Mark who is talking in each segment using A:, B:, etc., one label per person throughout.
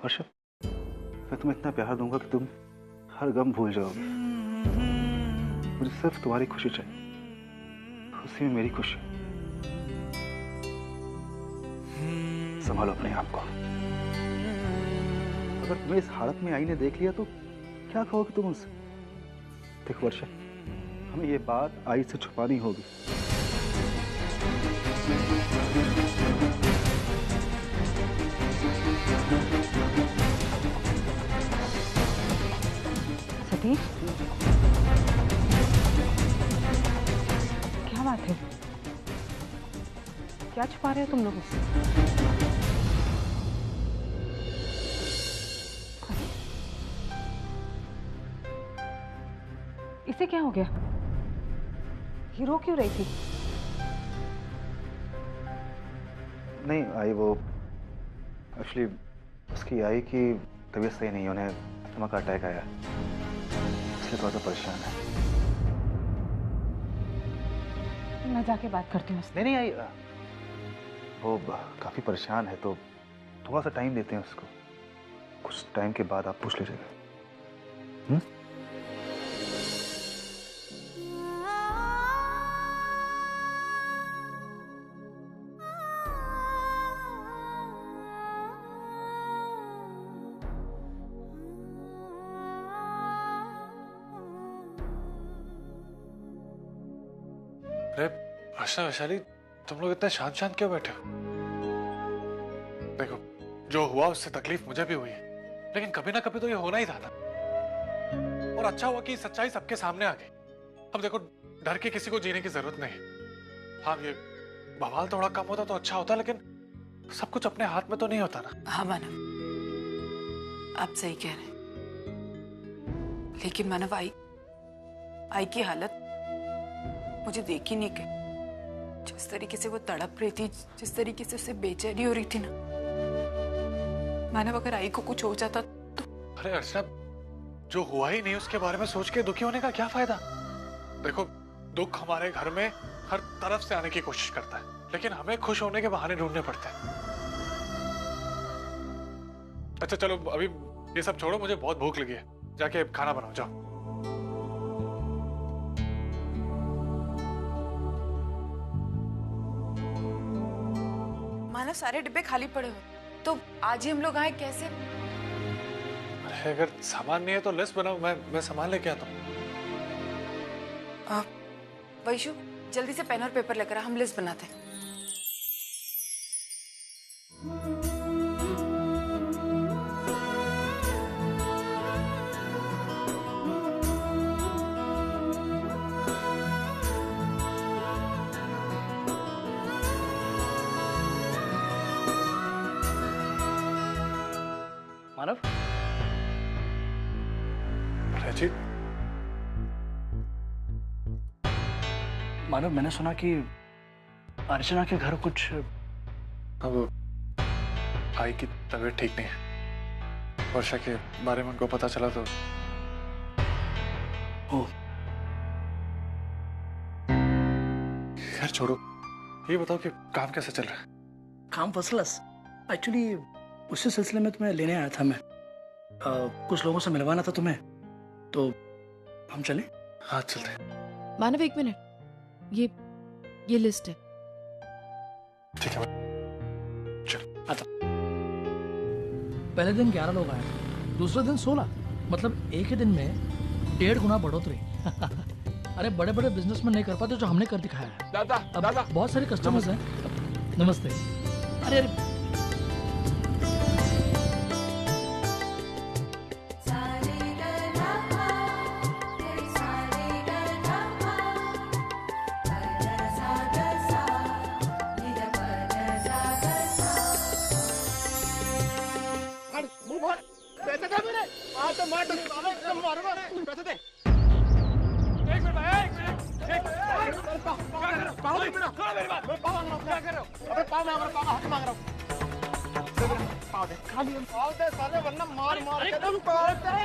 A: वर्षा, मैं तुम्हें इतना प्यार दूंगा कि तुम हर गम भूल जाओगे। मुझे सिर्फ तुम्हारी खुशी चाहिए, उसी में मेरी खुशी। संभालो अपने आप को। अगर तुम्हें इस हालत में आई ने देख लिया तो क्या कहोगे तुम उनसे? देखो वर्षा, हमें ये बात आई से छुपानी होगी।
B: सतीश, क्या बात है? क्या छुपा रहे हो तुम लोग उससे? इसे क्या हो गया? हीरो क्यों रही थी?
A: नहीं आई, वो एक्चुअली उसकी आई की तबीयत सही नहीं है, उन्हें अस्थमा का अटैक आया, इसलिए थोड़ा सा परेशान है।
B: मैं जाके बात करती हूँ।
A: नहीं आई, वो काफी परेशान है, तो थोड़ा सा टाइम देते हैं उसको। कुछ टाइम के बाद आप पूछ लीजिएगा।
C: अरे आशा, वैशाली, तुम लोग इतने शांत शांत क्यों बैठे हो? देखो, जो हुआ उससे तकलीफ मुझे भी हुई है, लेकिन कभी ना कभी तो ये होना ही था ना। और अच्छा हुआ कि सच्चाई सबके सामने आ गई। अब देखो, डर के किसी को जीने की जरूरत नहीं। हाँ, ये बवाल थोड़ा कम होता तो अच्छा होता, लेकिन सब कुछ अपने हाथ में तो नहीं होता ना।
D: हाँ मानव, आप सही कह रहे हैं, लेकिन मानव, आई की हालत मुझे देख ही नहीं गई। जिस तरीके से वो तड़प रही थी, जिस तरीके से उसे बेचैनी हो रही थी ना मानव, अगर आई को कुछ हो जाता तो।
C: अरे अर्चना, जो हुआ ही नहीं उसके बारे में सोच के दुखी होने का क्या फायदा? देखो, दुख हमारे घर में हर तरफ से आने की कोशिश करता है, लेकिन हमें खुश होने के बहाने ढूंढने पड़ते हैं। अच्छा चलो, अभी ये सब छोड़ो, मुझे बहुत भूख लगी है, जाके खाना बनाओ, जाओ।
D: मानव, सारे डिब्बे खाली पड़े हो, तो आज ही हम लोग आए कैसे?
C: अरे अगर सामान नहीं है तो लिस्ट बनाओ, मैं सामान लेके आता हूँ।
D: वैशु, जल्दी से पेन और पेपर लेकर आ, हम लिस्ट बनाते हैं।
A: मानव,
C: रजित,
A: मानव, मैंने सुना कि अर्चना के घर कुछ।
C: अब आई की तबीयत ठीक नहीं है। वर्षा के बारे में उनको पता चला तो।
A: ओह,
C: खैर छोड़ो, ये बताओ कि काम कैसा चल रहा है?
E: काम फर्स्ट क्लास। एक्चुअली उसी सिलसिले में तुम्हें लेने आया था मैं। कुछ लोगों से मिलवाना था तुम्हें, तो हम चले?
C: हाँ चलते हैं।
F: मानव, एक मिनट, ये लिस्ट है।
C: ठीक है, चल।
E: आता। पहले दिन 11 लोग आए, दूसरे दिन 16, मतलब एक ही दिन में 1.5 गुना बढ़ोतरी। अरे बड़े बड़े बिजनेसमैन नहीं कर पाते जो हमने कर दिखाया है।
G: दादा, दादा,
E: बहुत सारे कस्टमर्स हैं। नमस्ते। अरे अरे,
G: पैसे दे मेरे। आज तो मार दो, एकदम मारूंगा। पैसे दे। एक मिनट भाई, एक मिनट। पाव दे मेरा। मेरी बात। मैं पाव मांग रहा हूँ। क्या कर रहे हो? अबे पाव मांग रहा हूँ, पाव हाथ मांग रहा हूँ। पाव दे, खाली पाव दे साले, वरना मार मार के तुम पाव दे।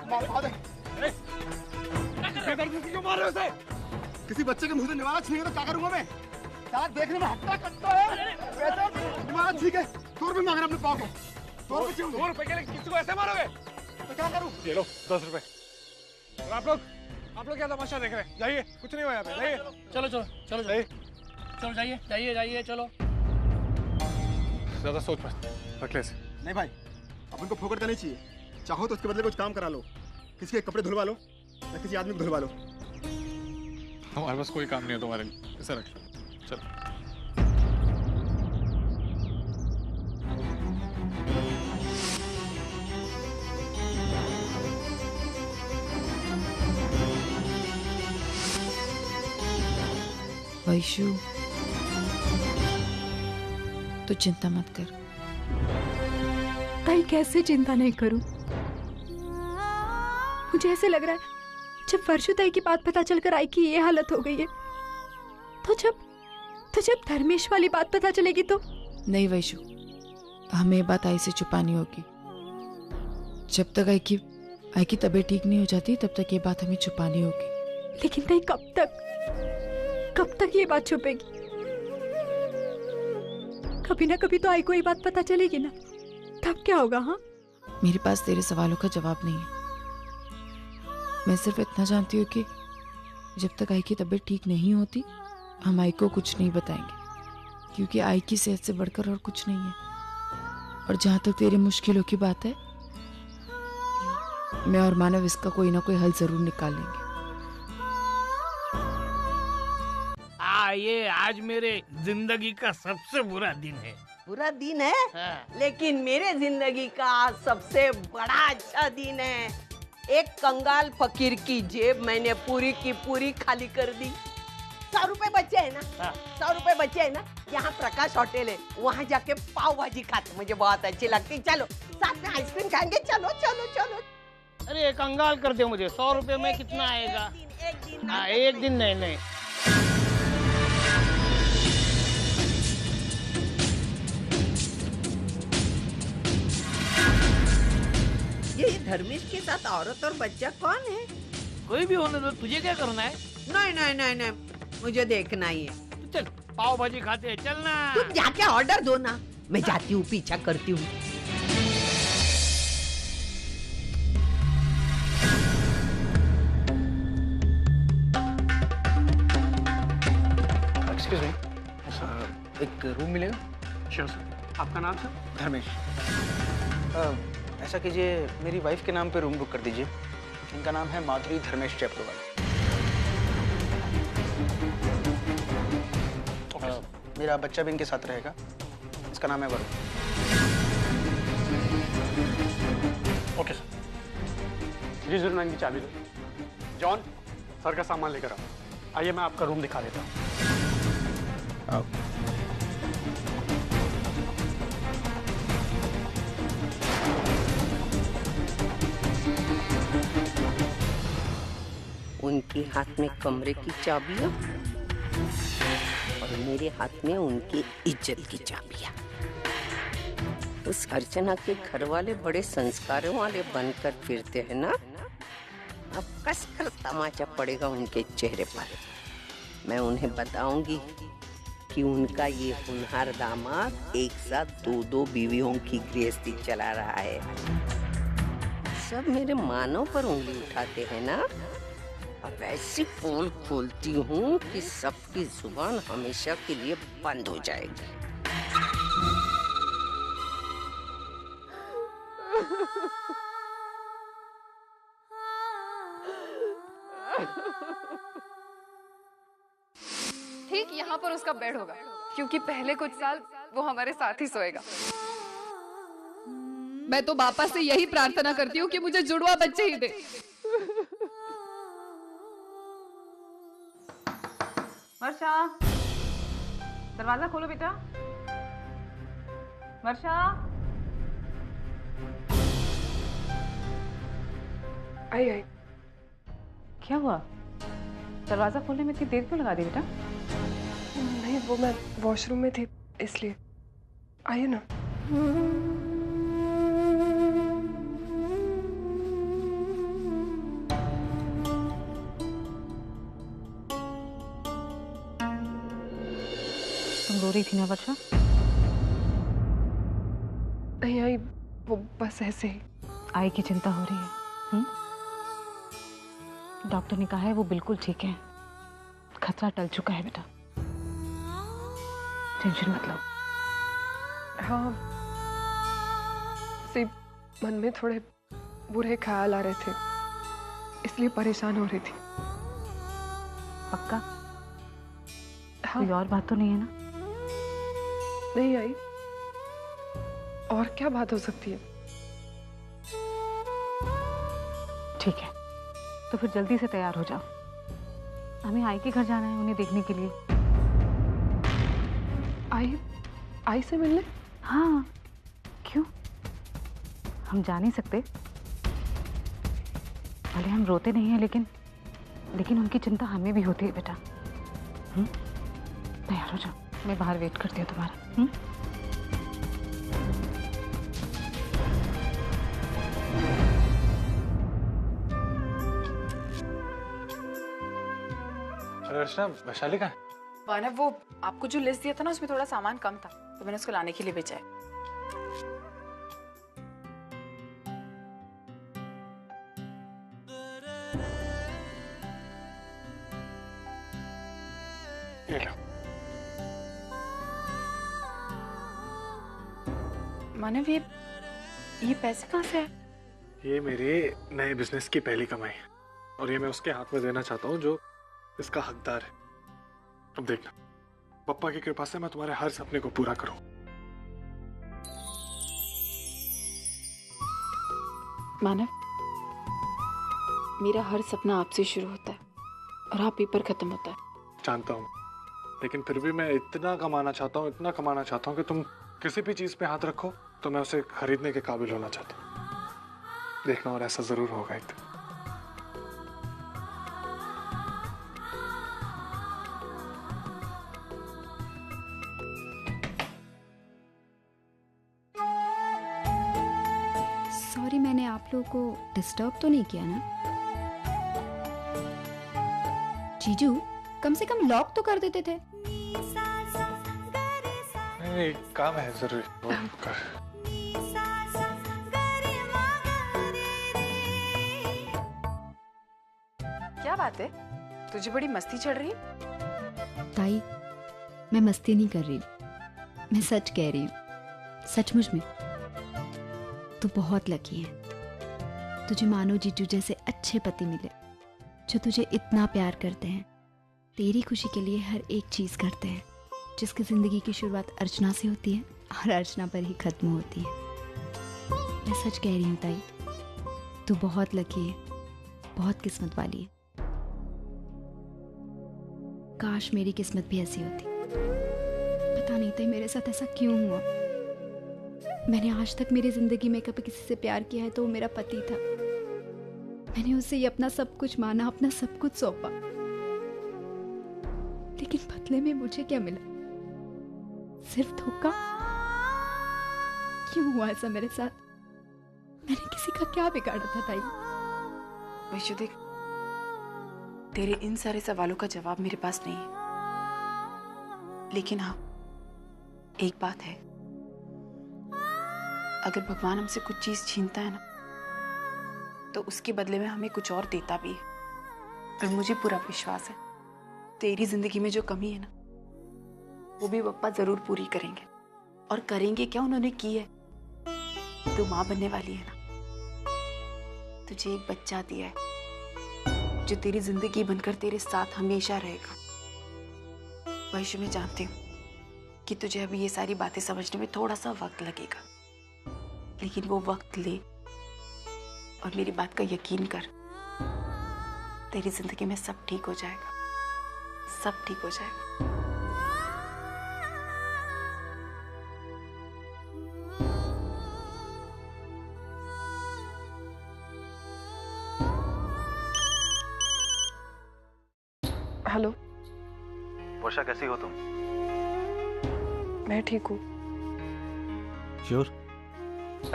G: मार पाव दे। बेदर्दी से क्यों मार रहे हो उसे? किसी बच्चे के मुंह से निवाला छीन तो क्या करूंगा मैं? साला देखने में हट्टा कट्टा है। पैसे ठीक है, 100 रुपये मांग रहा अपने पाव को। 100 रुपये के लिए किसी को ऐसे मारोगे तो क्या करूं?
C: ये लो 10 रुपए। और आप लोग क्या तमाशा देख रहे हैं? जाइए, कुछ नहीं हुआ यहाँ पे, जाइए।
E: चलो चलो चलो
C: जाइए।
E: चलो जाइए जाइए जाइए चलो।
C: ज्यादा सोच मत, रख ले इसे।
G: नहीं भाई, अपन को फोकट करनी चाहिए। चाहो तो उसके बदले कुछ काम करा लो, किसी के कपड़े धुलवा लो या किसी आदमी को धुलवा लो।
C: हमारे पास कोई काम नहीं है तुम्हारे लिए, इसे रख लो। चलो।
D: वैशु, तो चिंता मत कर।
H: ताई कैसे चिंता नहीं करूं? मुझे ऐसे लग रहा है जब वर्षु ताई की बात पता चलकर आई कि ये हालत हो गई है, तो जब धर्मेश वाली बात पता चलेगी तो।
D: नहीं वैशु, हमें ये बात आई से छुपानी होगी। जब तक आई की तबीयत ठीक नहीं हो जाती तब तक ये बात हमें छुपानी होगी।
H: लेकिन ताई कब तक ये बात छुपेगी? कभी ना कभी तो आई को ये बात पता चलेगी ना, तब क्या होगा? हाँ,
D: मेरे पास तेरे सवालों का जवाब नहीं है। मैं सिर्फ इतना जानती हूँ कि जब तक आई की तबीयत ठीक नहीं होती हम आई को कुछ नहीं बताएंगे, क्योंकि आई की सेहत से बढ़कर और कुछ नहीं है। और जहाँ तक तेरी मुश्किलों की बात है, मैं और मानव इसका कोई ना कोई हल जरूर निकाल लेंगे।
I: ये आज मेरे जिंदगी का सबसे बुरा दिन है।
J: बुरा दिन है?
I: हाँ।
J: लेकिन मेरे जिंदगी का सबसे बड़ा अच्छा दिन है। एक कंगाल फकीर की जेब मैंने पूरी की पूरी खाली कर दी। 100 रुपए बचे है ना?
I: हाँ।
J: 100 रुपए बचे है ना? यहाँ प्रकाश होटल है, वहाँ जाके पाव भाजी खाते, मुझे बहुत अच्छी लगती। चलो साथ में आइसक्रीम खाएंगे। चलो चलो चलो।
I: अरे कंगाल कर दे मुझे। 100 रुपए में कितना आएगा? एक दिन नहीं।
J: ये धर्मेश के साथ औरत और बच्चा कौन है?
I: कोई भी होने दो, तुझे क्या करना है?
J: नहीं, मुझे देखना ही है।
I: तो चल पाव भाजी खाते हैं, चलना।
J: तुम जाके ऑर्डर दो ना, मैं जाती हूँ, पीछा करती हूँ।
A: एक्सक्यूज मी, एक रूम मिलेगा?
C: Sure sir. आपका नाम सर?
A: धर्मेश। ऐसा कीजिए, मेरी वाइफ के नाम पे रूम बुक कर दीजिए। इनका नाम है माधुरी धर्मेश चैपलवाल। मेरा बच्चा भी इनके साथ रहेगा, इसका नाम है वरुण।
C: Okay sir. जी जरूर, की चाबी दो। जॉन, सर का सामान लेकर आओ। आइए मैं आपका रूम दिखा देता हूँ।
J: उनके हाथ में कमरे की चाबियां और मेरे हाथ में उनकी इज्जत की चाबियां। उस अर्चना के घर वाले बड़े संस्कारों वाले बनकर फिरते हैं ना, अब कसकर तमाचा पड़ेगा उनके चेहरे पर। मैं उन्हें बताऊंगी कि उनका ये होनहार दामाद एक साथ 2 बीवियों की गृहस्थी चला रहा है। सब मेरे मानों पर उंगली उठाते हैं ना, अब ऐसी पोल खोलती हूँ कि सबकी जुबान हमेशा के लिए बंद हो जाएगी।
K: ठीक यहाँ पर उसका बेड होगा, क्योंकि पहले कुछ साल वो हमारे साथ ही सोएगा। मैं तो बापा से यही प्रार्थना करती हूँ कि मुझे जुड़वा बच्चे ही दे।
B: वर्षा, दरवाजा खोलो बेटा। वर्षा,
K: आई।
B: क्या हुआ? दरवाजा खोलने में इतनी देर क्यों लगा दी बेटा?
K: नहीं, वो मैं वॉशरूम में थी इसलिए। आइए ना।
B: तुम रो रही थी ना वर्षा?
K: नहीं आई, वो बस ऐसे ही।
B: आई की चिंता हो रही है? डॉक्टर ने कहा है वो बिल्कुल ठीक है, खतरा टल चुका है बेटा, टेंशन मत लो।
K: हाँ, सिर्फ मन में थोड़े बुरे ख्याल आ रहे थे, इसलिए परेशान हो रही थी।
B: पक्का?
K: हाँ।
B: कोई और बात तो नहीं है ना?
K: नहीं आई, और क्या बात हो सकती है?
B: ठीक है, तो फिर जल्दी से तैयार हो जाओ, हमें आई के घर जाना है उन्हें देखने के लिए।
K: आई से मिलने?
B: हाँ, क्यों? हम जा नहीं सकते? भले हम रोते नहीं हैं, लेकिन उनकी चिंता हमें भी होती है बेटा। तैयार हो जाओ, मैं बाहर वेट करती हूँ तुम्हारा।
C: अरे अर्चना, वैशाली कहाँ है?
D: मानव, वो आपको जो लिस्ट दिया था ना उसमें थोड़ा सामान कम था, तो मैंने उसको लाने के लिए भेजा है।
C: ये लो।
D: मानव, ये पैसे कहाँ से है?
C: ये मेरे नए बिजनेस की पहली कमाई है और ये मैं उसके हाथ में देना चाहता हूँ जो इसका हकदार है। अब देखना, पप्पा की कृपा से मैं तुम्हारे हर सपने को पूरा करूं।
D: मानव, मेरा हर सपना आपसे शुरू होता है और आप पर खत्म होता है।
C: जानता हूँ, लेकिन फिर भी मैं इतना कमाना चाहता हूँ कि तुम किसी भी चीज पे हाथ रखो तो मैं उसे खरीदने के काबिल होना चाहता हूँ। देखना, और ऐसा जरूर होगा एक दिन।
H: सॉरी, मैंने आप लोगों को डिस्टर्ब तो नहीं किया ना? जीजू, कम से कम लॉक तो कर देते थे।
C: नहीं, काम है जरूरी, वो कर।
D: क्या बात है, तुझे बड़ी मस्ती चढ़ रही है?
H: ताई, मैं मस्ती नहीं कर रही, मैं सच कह रही हूँ। सचमुच में तू बहुत लकी है। तुझे मानो जीजू जैसे अच्छे पति मिले जो तुझे इतना प्यार करते हैं, तेरी खुशी के लिए हर एक चीज करते हैं, जिसकी जिंदगी की शुरुआत अर्चना से होती है और अर्चना पर ही खत्म होती है। मैं सच कह रही हूँ ताई, तू बहुत लकी है, बहुत किस्मत वाली है। काश मेरी किस्मत भी ऐसी होती। पता नहीं था मेरे साथ ऐसा क्यों हुआ। मैंने आज तक मेरी जिंदगी में कभी किसी से प्यार किया है तो वो मेरा पति था। मैंने उसे ये अपना सब कुछ माना, अपना सब कुछ सौंपा, लेकिन बदले में मुझे क्या मिला? सिर्फ धोखा। क्यों हुआ ऐसा मेरे साथ? मैंने किसी का क्या बिगाड़ा था ताई?
D: वैशु देख, तेरे इन सारे सवालों का जवाब मेरे पास नहीं है, लेकिन हाँ, एक बात है, अगर भगवान हमसे कुछ चीज छीनता है ना, तो उसके बदले में हमें कुछ और देता भी है। और मुझे पूरा विश्वास है तेरी जिंदगी में जो कमी है ना, वो भी पप्पा जरूर पूरी करेंगे। और करेंगे क्या, उन्होंने की है। तू माँ बनने वाली है ना, तुझे एक बच्चा दिया है जो तेरी जिंदगी बनकर तेरे साथ हमेशा रहेगा। वैशु, मैं जानती हूँ कि तुझे अभी ये सारी बातें समझने में थोड़ा सा वक्त लगेगा, लेकिन वो वक्त ले और मेरी बात का यकीन कर, तेरी जिंदगी में सब ठीक हो जाएगा, सब ठीक हो जाएगा।
K: हेलो
A: वर्षा, कैसी हो तुम?
K: मैं ठीक हूँ।
A: श्योर?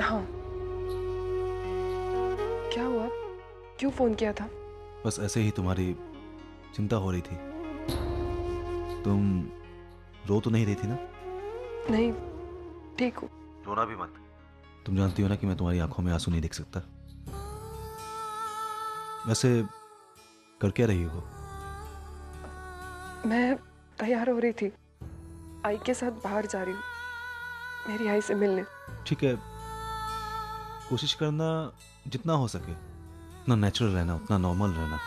K: हाँ। क्या हुआ, क्यों फोन किया था?
A: बस ऐसे ही तुम्हारी चिंता हो रही थी। तुम रो तो नहीं रही थी ना?
K: नहीं, ठीक हूँ।
A: रोना भी मत। तुम जानती हो ना कि मैं तुम्हारी आंखों में आंसू नहीं देख सकता। वैसे कर क्या रही हो?
K: मैं तैयार हो रही थी, आई के साथ बाहर जा रही हूँ, मेरी आई से मिलने।
A: ठीक है, कोशिश करना जितना हो सके उतना नेचुरल रहना, उतना नॉर्मल रहना।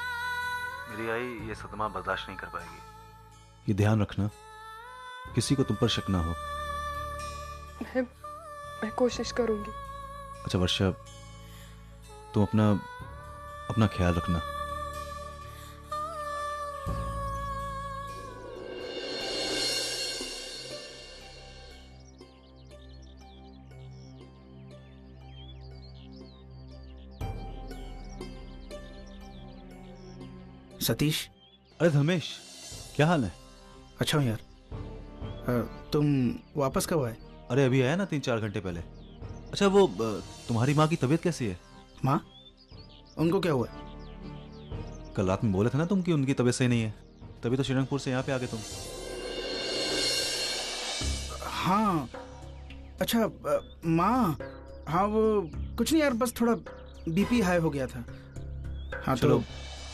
A: मेरी आई ये सदमा बर्दाश्त नहीं कर पाएगी। ये ध्यान रखना, किसी को तुम पर शक ना हो।
K: मैं कोशिश करूंगी।
A: अच्छा वर्षा, तुम अपना ख्याल रखना।
L: सतीश।
A: अरे धर्मेश, क्या हाल है?
L: अच्छा हूँ यार। तुम वापस कब आए?
A: अरे अभी आया ना, 3-4 घंटे पहले। अच्छा वो तुम्हारी माँ की तबीयत कैसी है?
L: माँ? उनको क्या हुआ?
A: कल रात में बोले थे ना तुम कि उनकी तबीयत सही नहीं है, तभी तो श्रीरंगपुर से यहाँ पे आ गए तुम।
L: हाँ अच्छा माँ, हाँ वो कुछ नहीं यार, बस थोड़ा बीपी हाई हो गया था। हाँ
A: चलो,
L: तो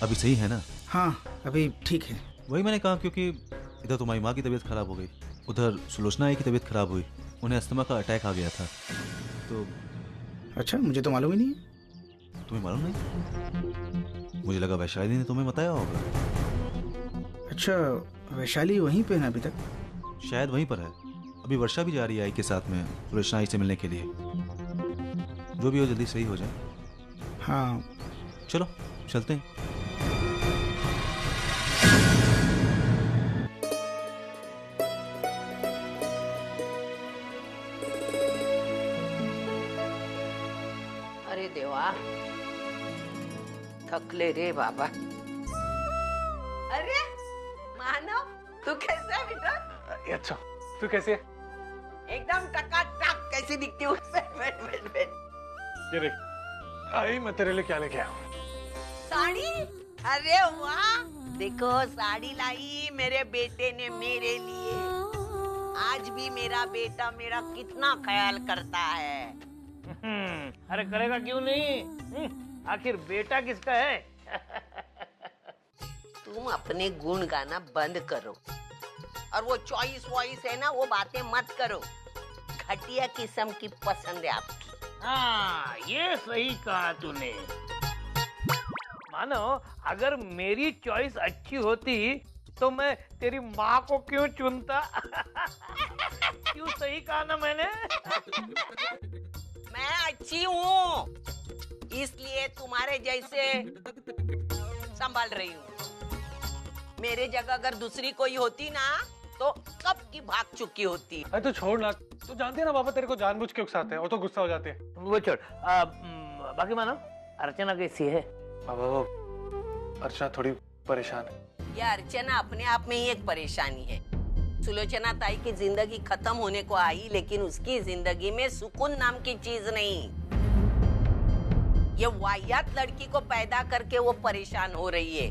A: अभी सही है ना?
L: हाँ अभी ठीक है।
A: वही मैंने कहा, क्योंकि इधर तुम्हारी माँ की तबीयत खराब हो गई, उधर सुलोचना आई की तबीयत खराब हुई, उन्हें अस्थमा का अटैक आ गया था। तो
L: अच्छा, मुझे तो मालूम ही नहीं है।
A: तुम्हें मालूम नहीं? मुझे लगा वैशाली ने तुम्हें बताया होगा।
L: अच्छा, वैशाली वहीं पे है अभी तक?
A: शायद वहीं पर है। अभी वर्षा भी जा रही है आई के साथ में सुलोचना आई से मिलने के लिए। जो भी हो जल्दी सही हो जाए।
L: हाँ
A: चलो चलते हैं।
J: अरे देवा, थकले रे बाबा। अरे मानव, तू कैसा है बेटा?
C: अच्छा, तू कैसी है?
J: एकदम टकाटक। कैसी दिखती हूँ? बैठ बैठ बैठ।
C: ये देख, आई मैं तेरे लिए क्या लेके आया हूँ।
J: साड़ी? अरे वाह, देखो साड़ी लाई मेरे बेटे ने मेरे लिए। आज भी मेरा बेटा मेरा कितना ख्याल करता है।
I: अरे करेगा क्यों नहीं? आखिर बेटा किसका है?
J: तुम अपने गुण गाना बंद करो और वो चॉइस वॉइस है ना, वो बातें मत करो। घटिया किस्म की पसंद है आपकी।
I: हाँ, ये सही कहा तूने। मानो अगर मेरी चॉइस अच्छी होती तो मैं तेरी माँ को क्यों चुनता? क्यों सही कहा ना मैंने?
J: मैं अच्छी हूँ, इसलिए तुम्हारे जैसे संभाल रही हूँ। मेरे जगह अगर दूसरी कोई होती ना तो कब की भाग चुकी होती।
C: अरे तो छोड़ ना, तू जानती है ना पापा तेरे को जानबूझ के उकसाते हैं और तो गुस्सा हो जाते हैं।
I: वो छोड़। बाकी मानो, अर्चना कैसी है?
C: पापा वो अर्चना थोड़ी परेशान है।
J: यह अर्चना अपने आप में ही एक परेशानी है। सुलोचना ताई की जिंदगी खत्म होने को आई, लेकिन उसकी जिंदगी में सुकून नाम की चीज नहीं। ये वाहियात लड़की को पैदा करके वो परेशान हो रही है।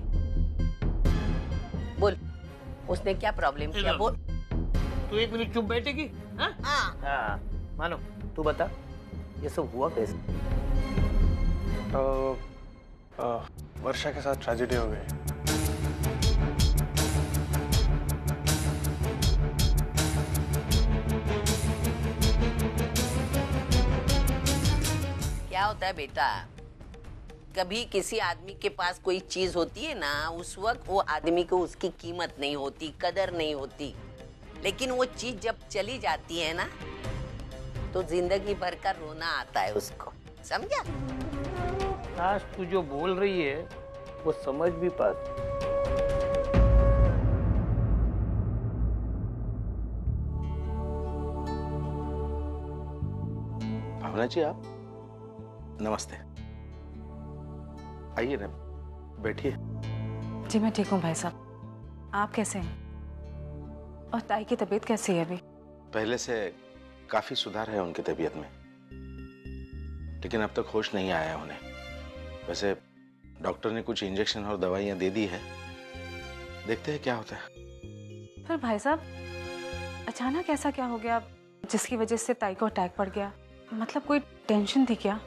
J: बोल, उसने क्या प्रॉब्लम किया? बोल।
I: तू एक मिनट चुप बैठेगी? हाँ? हाँ। मानो, तू बता, ये सब हुआ कैसे?
C: वर्षा के साथ ट्रेजेडी हो गई।
J: क्या होता है बेटा, कभी किसी आदमी के पास कोई चीज होती है ना, उस वक्त वो आदमी को उसकी कीमत नहीं होती, कदर नहीं होती। लेकिन वो चीज जब चली जाती है ना, तो जिंदगी भर का रोना आता है उसको। समझा?
I: आज तू जो बोल रही है वो समझ भी पाती।
G: भावना जी, आप नमस्ते। आइए ना, बैठिए।
B: जी मैं ठीक हूँ भाई साहब, आप कैसे हैं? और ताई की तबीयत कैसी है अभी?
G: पहले से काफी सुधार है उनकी तबीयत में, लेकिन अब तक होश नहीं आया उन्हें। वैसे डॉक्टर ने कुछ इंजेक्शन और दवाइयां दे दी है, देखते हैं क्या होता है।
B: फिर भाई साहब, अचानक ऐसा क्या हो गया जिसकी वजह से ताई को अटैक पड़ गया? मतलब कोई टेंशन थी क्या?